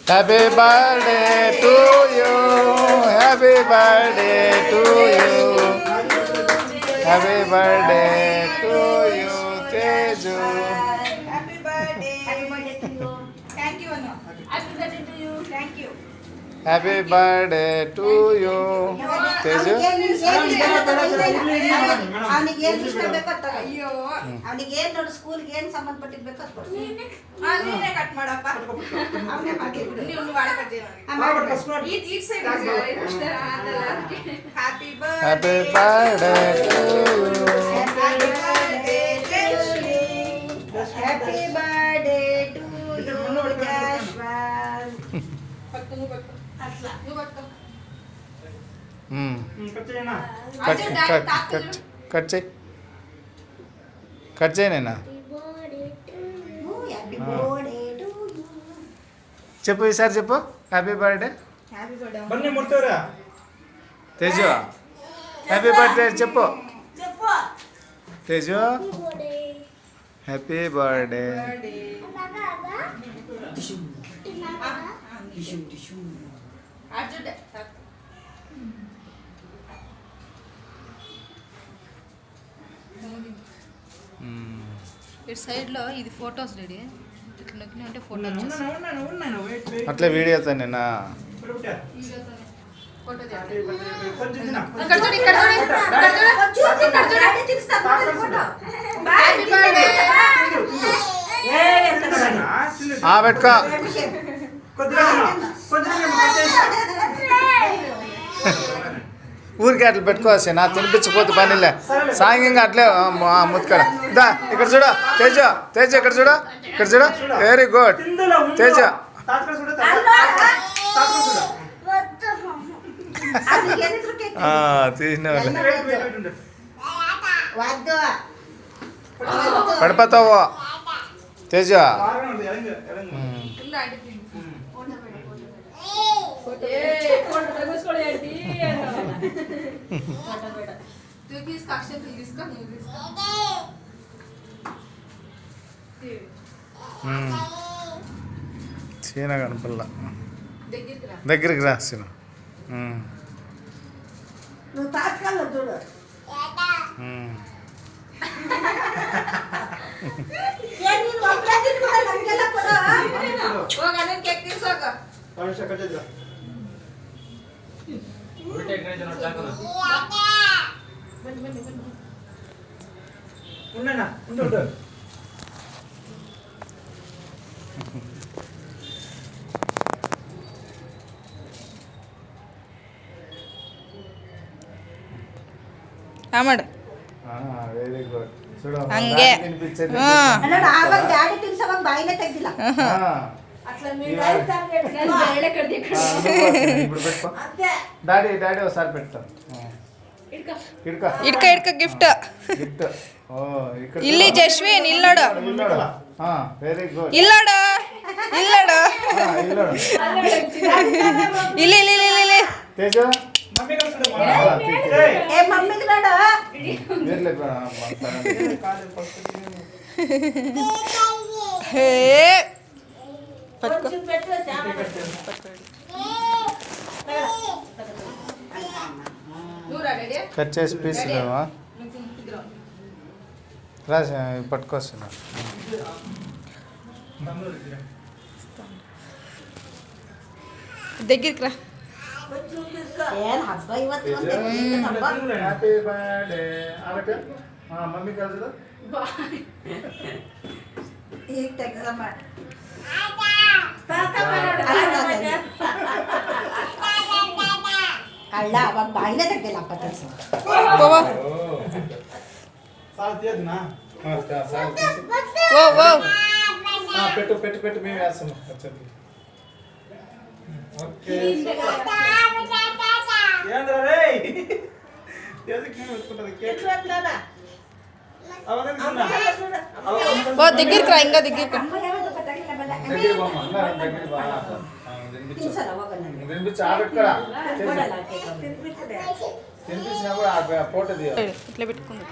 Happy birthday to you. Happy birthday to you. Happy birthday to you, Teju. Happy birthday. Happy birthday to you. Thank you, Anu. Happy birthday to you. Thank you. Happy birthday to you, Teju. ಅವನಿಗೆ ಏನು ಇಷ್ಟ ಬೇಕೋ ಅಯ್ಯೋ ಅವನಿಗೆ ಏನು ನೋಡಿ ಸ್ಕೂಲ್ಗೆ ಏನು ಸಂಬಂಧ ಪಟ್ಟಿರ್ಬೇಕು ಅದು ನೀನೇ ಕಟ್ ಮಾಡಪ್ಪ ಅವನೇ ಮಾಡಿಬಿಡು ನೀವು ವಾಡೆ ಕಟ್ಟಿ ಈ side happy birthday to you. Happy birthday to you Jashwan cut చేయనా చెప్పు ఈసారి చెప్పు happy birthday Teju happy birthday చెప్పు తేజు హ్యాపీ బర్త్డే ఇటు సైడ్లో ఇది ఫొటోస్ రెడీ ఇట్లా నొక్కినా అంటే ఫోటో అట్లా వీడియో నేనా ఫోటో ఇక్కడ చూడు ఇక్కడ పెట్టుకో ఊరికి అట్లా పెట్టుకోవచ్చు నా తినిపించకపోతే పనిలే సాయంగా అట్లే ముత్తుకడ దా ఇక్కడ చూడ తేజ తేజ ఇక్కడ చూడ వెరీ గుడ్ తేజ తీసిన పడిపోతావు తేజ చీన కనపల్ల దగ్గరికి రా చీన నువ్వు తాత్కాల చూడు ಆಮಾಡು ವೆರಿ ಗುಡ್ చూడు ಹಂಗೆ ಆವಾಗ ಡ್ಯಾಡಿ ತಿನ್ಸವಾಗ ಬಾಯಿನೇ ತೆಗ್ದಿಲ್ಲ అట్లా మీరు ఇప్పుడు పెట్టుకో డాడీ డాడీ ఒకసారి పెడతాను ಇಡ್ಕ ಗಿಫ್ಟ್ ಗಿಫ್ಟ್ ಓ ఇక్కడ ಇಲ್ಲಿ ಜಶ್ವಿನ್ ಇಲ್ಲೋಡು ವೆರಿ ಗುಡ್ ಇಲ್ಲೋಡು ಇಲ್ಲಿ ತೇಜ ఏ మమ్మీకి రాడా హే పట్టుకో కట్ చేసి పీస్ లేవా రాసి పట్టుకొస్తున్నా దగ్గరికి రా ಏನ್ ಹಬ್ಬ ಇವತ್ತು హ్యాపీ బర్త్డే ఆమె మమ్మీ కలిసి ಈಗ ತೆಗ್ದಮ್ಮ ಕಳ್ಳ ಅವಾಗ ಬಾಯಿನೇ ತೆಗ್ದಿಲ್ಲ ಅಪ್ಪ ತರ್ಸ పెట్టు పెట్టు పెట్టు మేము వేస్తాము ఓకే దగ్గరికి రా ఇంకా దగ్గరికి దగ్గరికి పోమ్మా దగ్గరికి బా తినిపించి ఆపెట్టుకోరా తినిపించినా కూడా ఫోటో తీయాలి ఇట్లా పెట్టుకుంది.